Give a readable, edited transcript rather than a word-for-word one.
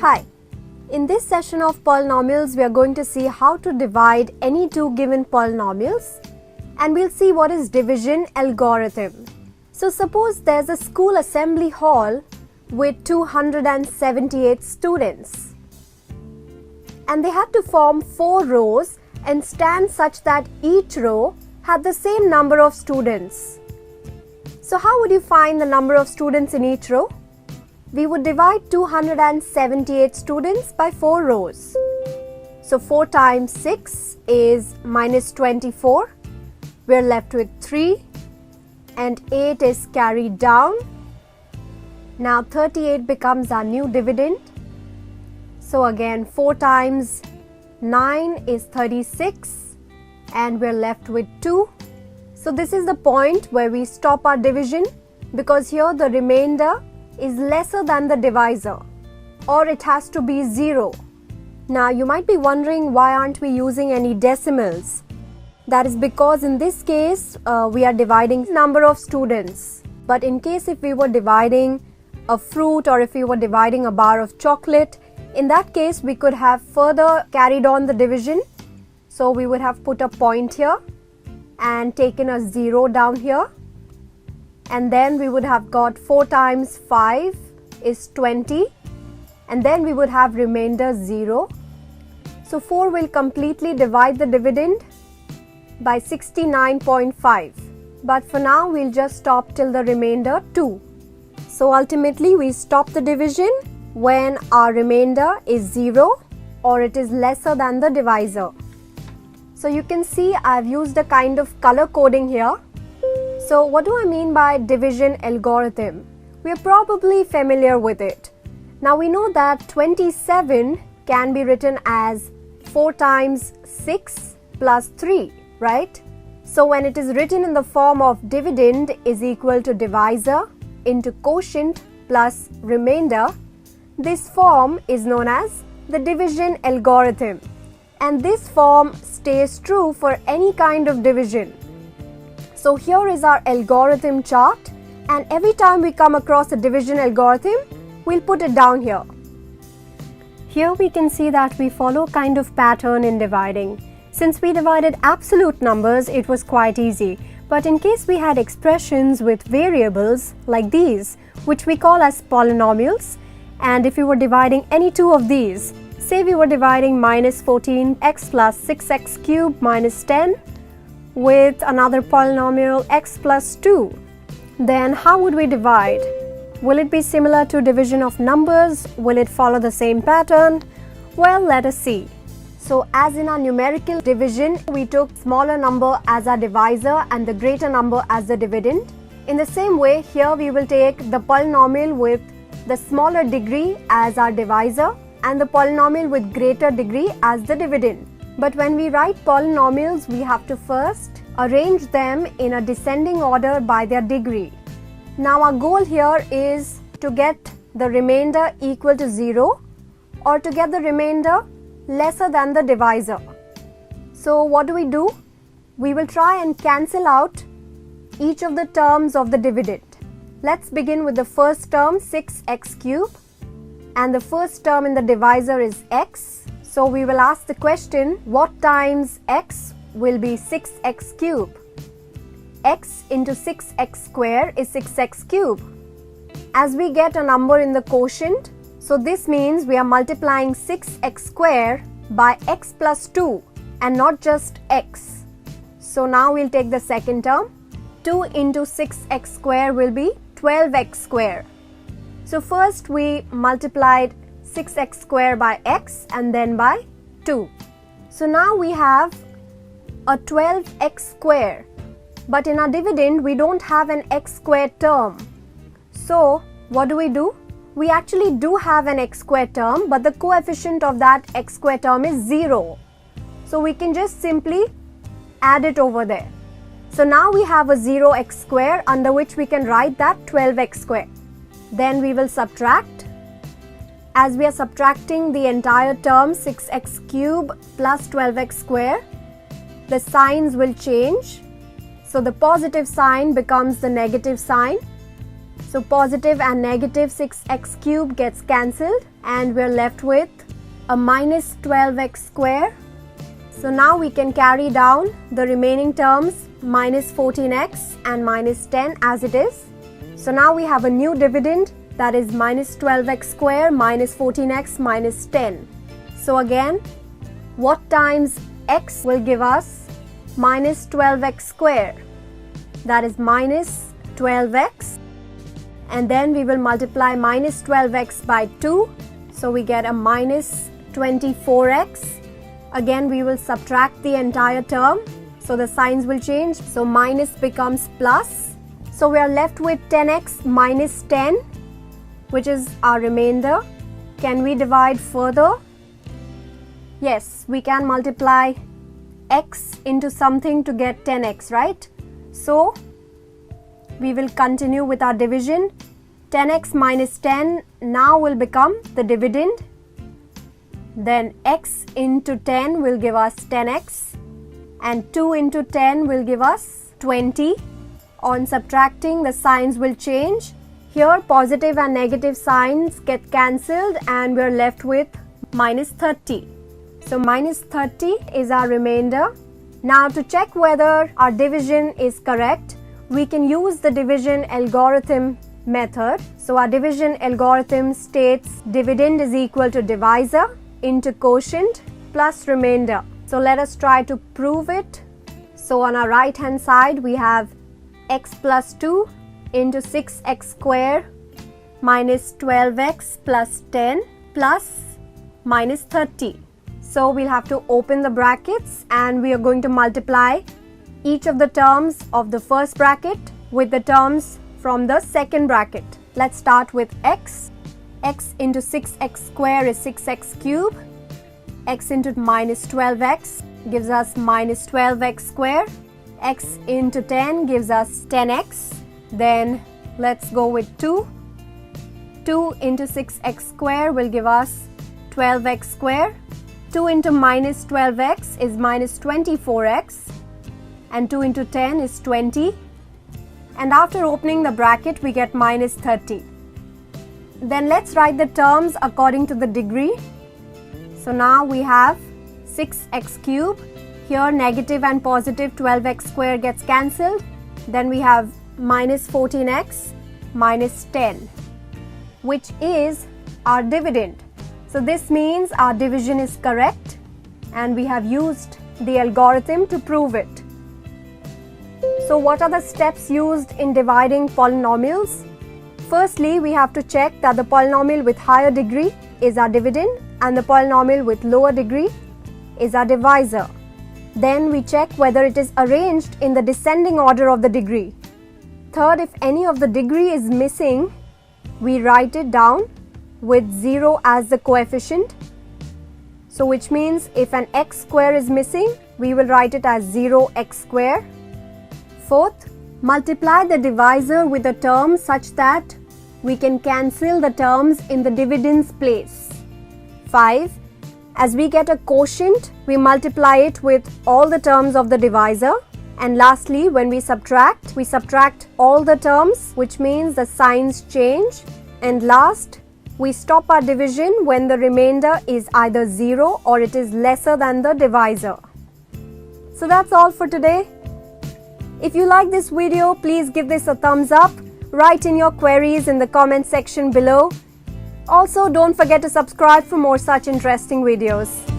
Hi, in this session of polynomials, we are going to see how to divide any two given polynomials, and we'll see what is division algorithm. So suppose there's a school assembly hall with 278 students, and they had to form 4 rows and stand such that each row had the same number of students. So how would you find the number of students in each row? We would divide 278 students by 4 rows. So 4 times 6 is minus 24. We're left with 3 and 8 is carried down. Now 38 becomes our new dividend. So again 4 times 9 is 36 and we're left with 2. So this is the point where we stop our division, because here the remainder is lesser than the divisor, or it has to be 0. Now you might be wondering, why aren't we using any decimals? That is because in this case we are dividing number of students. But in case if we were dividing a fruit, or if we were dividing a bar of chocolate, in that case we could have further carried on the division. So we would have put a point here and taken a 0 down here, and then we would have got 4 times 5 is 20, and then we would have remainder 0. So 4 will completely divide the dividend by 69.5, but for now we'll just stop till the remainder 2. So ultimately we stop the division when our remainder is 0 or it is lesser than the divisor. So you can see I've used a kind of color coding here. So what do I mean by division algorithm? We are probably familiar with it. Now we know that 27 can be written as 4 times 6 plus 3, right? So when it is written in the form of dividend is equal to divisor into quotient plus remainder, this form is known as the division algorithm. And this form stays true for any kind of division. So here is our algorithm chart, and every time we come across a division algorithm, we'll put it down here. Here we can see that we follow a kind of pattern in dividing. Since we divided absolute numbers, it was quite easy. But in case we had expressions with variables like these, which we call as polynomials, and if we were dividing any two of these, say we were dividing minus 14x plus 6x cubed minus 10 with another polynomial x plus 2, then how would we divide? Will it be similar to division of numbers? Will it follow the same pattern? Well, let us see. So as in our numerical division, we took smaller number as our divisor and the greater number as the dividend. In the same way, here we will take the polynomial with the smaller degree as our divisor and the polynomial with greater degree as the dividend. But when we write polynomials, we have to first arrange them in a descending order by their degree. Now our goal here is to get the remainder equal to 0 or to get the remainder lesser than the divisor. So what do? We will try and cancel out each of the terms of the dividend. Let's begin with the first term, 6x cubed. And the first term in the divisor is x. So we will ask the question, what times x will be 6x cubed? X into 6x square is 6x cubed. As we get a number in the quotient, so this means we are multiplying 6x square by x plus 2 and not just x. So now we'll take the second term. 2 into 6x square will be 12x square. So first we multiplied 6x square by x and then by 2. So now we have a 12x square. But in our dividend, we don't have an x squared term. So what do? We actually do have an x squared term, but the coefficient of that x squared term is 0. So we can just simply add it over there. So now we have a 0x square, under which we can write that 12x square. Then we will subtract. As we are subtracting the entire term 6x cubed plus 12x square, the signs will change. So the positive sign becomes the negative sign. So positive and negative 6x cube gets cancelled and we're left with a minus 12x square. So now we can carry down the remaining terms minus 14x and minus 10 as it is. So now we have a new dividend, that is minus 12x square minus 14x minus 10. So again, what times x will give us minus 12x square? That is minus 12x. And then we will multiply minus 12x by 2. So we get a minus 24x. Again, we will subtract the entire term. So the signs will change. So minus becomes plus. So we are left with 10x minus 10, which is our remainder. Can we divide further? Yes, we can multiply x into something to get 10x, right? So we will continue with our division. 10x minus 10 now will become the dividend. Then x into 10 will give us 10x and 2 into 10 will give us 20. On subtracting, the signs will change. Here positive and negative signs get cancelled and we're left with minus 30. So minus 30 is our remainder. Now to check whether our division is correct, we can use the division algorithm method. So our division algorithm states dividend is equal to divisor into quotient plus remainder. So let us try to prove it. So on our right hand side we have x plus 2 into 6x square minus 12x plus 10 plus minus 30. So we'll have to open the brackets and we are going to multiply each of the terms of the first bracket with the terms from the second bracket. Let's start with x. X into 6x square is 6x cube. X into minus 12x gives us minus 12x square. X into 10 gives us 10x. Then let's go with 2. 2 into 6x square will give us 12x square. 2 into minus 12x is minus 24x. And 2 into 10 is 20. And after opening the bracket, we get minus 30. Then let's write the terms according to the degree. So now we have 6x cube. Here negative and positive 12x square gets cancelled. Then we have minus 14x minus 10, which is our dividend. So this means our division is correct and we have used the algorithm to prove it. So what are the steps used in dividing polynomials? Firstly, we have to check that the polynomial with higher degree is our dividend and the polynomial with lower degree is our divisor. Then we check whether it is arranged in the descending order of the degree. Third, if any of the degree is missing, we write it down with 0 as the coefficient. So which means if an x square is missing, we will write it as 0x square. Fourth, multiply the divisor with a term such that we can cancel the terms in the dividend's place. 5. As we get a quotient, we multiply it with all the terms of the divisor. And lastly, when we subtract all the terms, which means the signs change. And last, we stop our division when the remainder is either 0 or it is lesser than the divisor. So that's all for today. If you like this video, please give this a thumbs up. Write in your queries in the comment section below. Also, don't forget to subscribe for more such interesting videos.